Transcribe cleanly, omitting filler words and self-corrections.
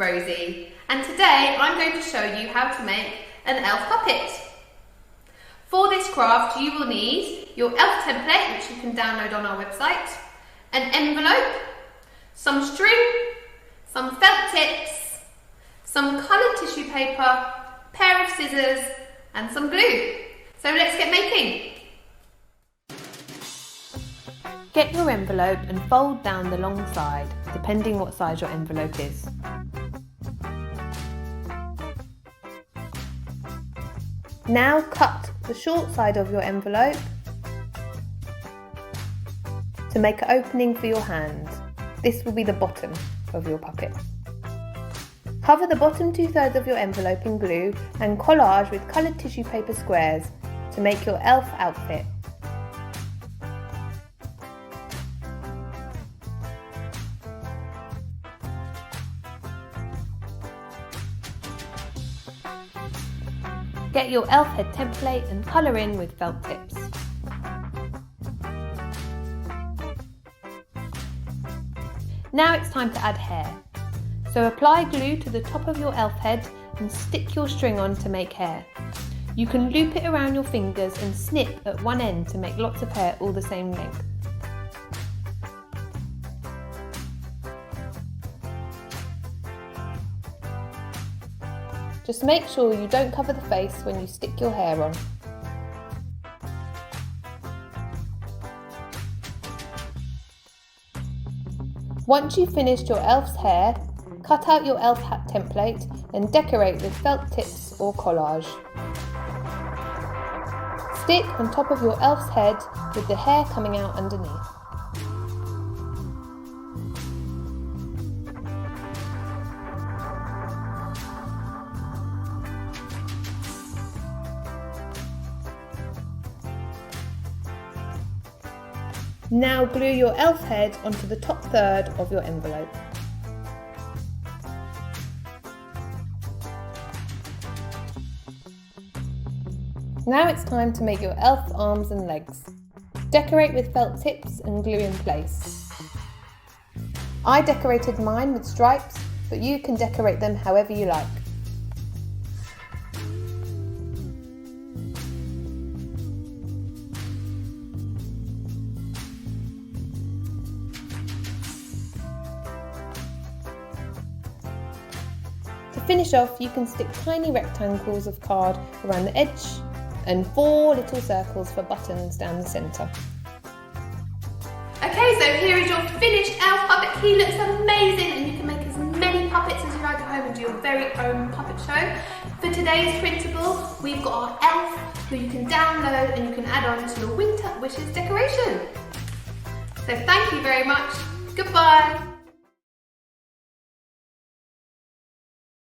Rosie, and today I'm going to show you how to make an elf puppet. For this craft you will need your elf template, which you can download on our website, an envelope, some string, some felt tips, some coloured tissue paper, pair of scissors and some glue. So let's get making. Get your envelope and fold down the long side, depending what size your envelope is. Now cut the short side of your envelope to make an opening for your hand. This will be the bottom of your puppet. Cover the bottom 2/3 of your envelope in glue and collage with coloured tissue paper squares to make your elf outfit. Get your elf head template and colour in with felt tips. Now it's time to add hair. So apply glue to the top of your elf head and stick your string on to make hair. You can loop it around your fingers and snip at one end to make lots of hair all the same length. Just make sure you don't cover the face when you stick your hair on. Once you've finished your elf's hair, cut out your elf hat template and decorate with felt tips or collage. Stick on top of your elf's head with the hair coming out underneath. Now glue your elf head onto the top third of your envelope. Now it's time to make your elf arms and legs. Decorate with felt tips and glue in place. I decorated mine with stripes, but you can decorate them however you like. To finish off, you can stick tiny rectangles of card around the edge and 4 little circles for buttons down the centre. Okay, so here is your finished elf puppet. He looks amazing and you can make as many puppets as you like at home and do your very own puppet show. For today's printable, we've got our elf who you can download and you can add on to your winter wishes decoration. So thank you very much. Goodbye.